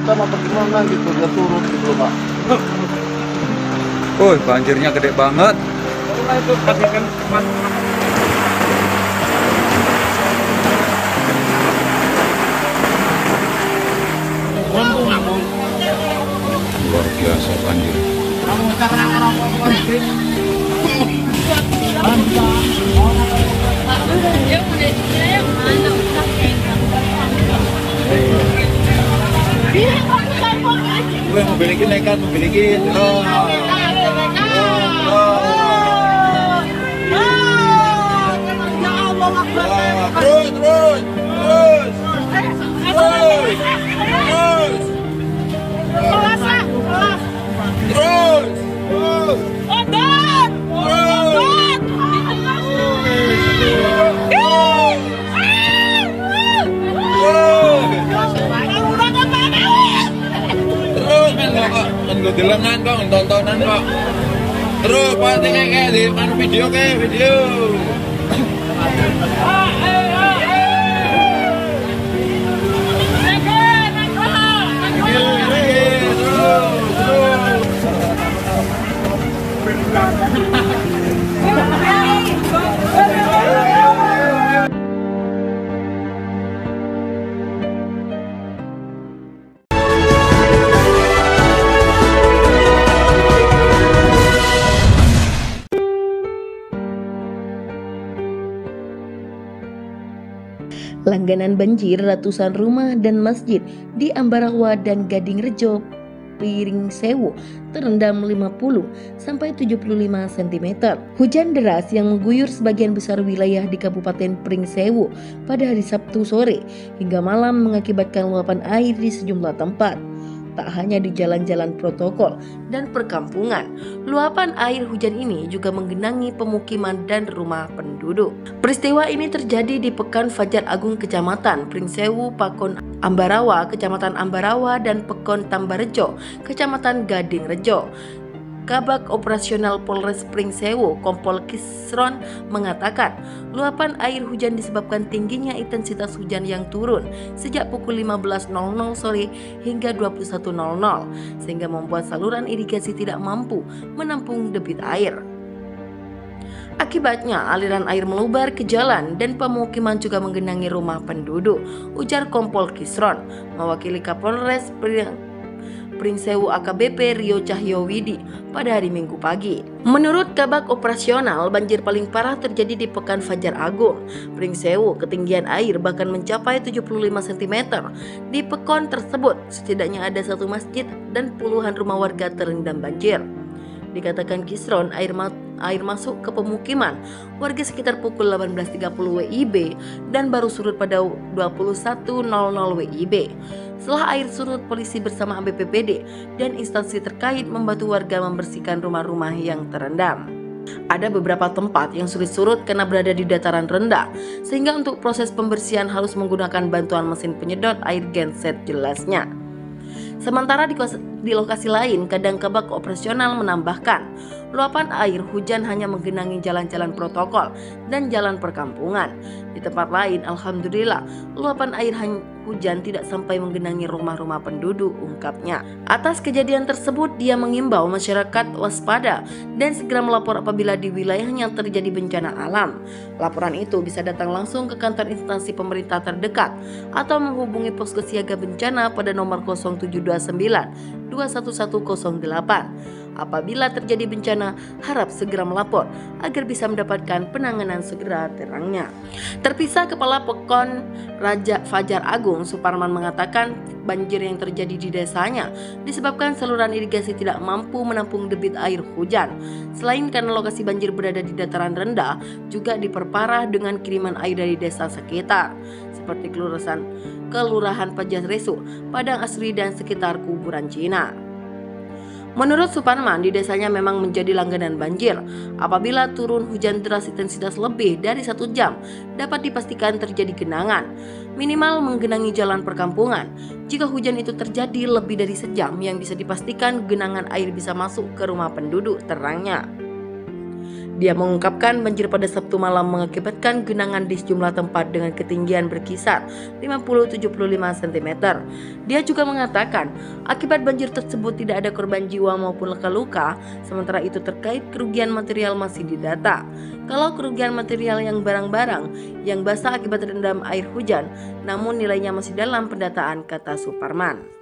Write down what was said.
macam apa gimana gitu biar turun gitu loh Pak. Banjirnya gede banget. Karena itu tadi kan Luar biasa banjir. gue memiliki nekat memiliki terus di lengan kok, tontonan kok. Terus pasti kayak di video kayak video. Langganan banjir ratusan rumah dan masjid di Ambarawa dan Gadingrejo, Pringsewu terendam 50 sampai 75 cm. Hujan deras yang mengguyur sebagian besar wilayah di Kabupaten Pringsewu pada hari Sabtu sore hingga malam mengakibatkan luapan air di sejumlah tempat. Tak hanya di jalan-jalan protokol dan perkampungan, luapan air hujan ini juga menggenangi pemukiman dan rumah penduduk. Peristiwa ini terjadi di Pekan Fajar Agung Kecamatan Pringsewu, Pakon Ambarawa, Kecamatan Ambarawa, dan Pekon Tambarejo, Kecamatan Gadingrejo. Kabag Operasional Polres Pringsewu, Kompol Kisron, mengatakan luapan air hujan disebabkan tingginya intensitas hujan yang turun sejak pukul 15.00 sore hingga 21.00 sehingga membuat saluran irigasi tidak mampu menampung debit air. Akibatnya aliran air meluber ke jalan dan pemukiman juga menggenangi rumah penduduk, ujar Kompol Kisron mewakili Kapolres Pringsewu AKBP Rio Cahyowidi pada hari Minggu pagi. Menurut Kabag Operasional, banjir paling parah terjadi di Pekan Fajar Agung Pringsewu. Ketinggian air bahkan mencapai 75 cm. Di Pekon tersebut setidaknya ada satu masjid dan puluhan rumah warga terendam banjir. Dikatakan Kisron, air masuk ke pemukiman warga sekitar pukul 18.30 WIB dan baru surut pada 21.00 WIB. Setelah air surut, polisi bersama BPBD dan instansi terkait membantu warga membersihkan rumah-rumah yang terendam. Ada beberapa tempat yang sulit surut karena berada di dataran rendah, sehingga untuk proses pembersihan harus menggunakan bantuan mesin penyedot air genset, jelasnya. Sementara di lokasi lain, Kadang Kabag Operasional menambahkan, luapan air hujan hanya menggenangi jalan-jalan protokol dan jalan perkampungan. Di tempat lain, alhamdulillah, luapan air hujan tidak sampai menggenangi rumah-rumah penduduk, ungkapnya. Atas kejadian tersebut, dia mengimbau masyarakat waspada dan segera melapor apabila di wilayahnya terjadi bencana alam. Laporan itu bisa datang langsung ke kantor instansi pemerintah terdekat atau menghubungi posko siaga bencana pada nomor 0729 21108. Apabila terjadi bencana, harap segera melapor agar bisa mendapatkan penanganan segera, terangnya. Terpisah Kepala Pekon Raja Fajar Agung Suparman mengatakan banjir yang terjadi di desanya disebabkan saluran irigasi tidak mampu menampung debit air hujan. Selain karena lokasi banjir berada di dataran rendah, juga diperparah dengan kiriman air dari desa sekitar seperti Kelurahan Pajas Resu, Padang Asri, dan sekitar Kuburan Cina. Menurut Suparman, di desanya memang menjadi langganan banjir. Apabila turun hujan deras intensitas lebih dari 1 jam, dapat dipastikan terjadi genangan, minimal menggenangi jalan perkampungan. Jika hujan itu terjadi lebih dari sejam, yang bisa dipastikan genangan air bisa masuk ke rumah penduduk, terangnya. Dia mengungkapkan banjir pada Sabtu malam mengakibatkan genangan di sejumlah tempat dengan ketinggian berkisar 50-75 cm. Dia juga mengatakan akibat banjir tersebut tidak ada korban jiwa maupun luka-luka, sementara itu terkait kerugian material masih didata. Kalau kerugian material yang barang-barang yang basah akibat terendam air hujan, namun nilainya masih dalam pendataan, kata Suparman.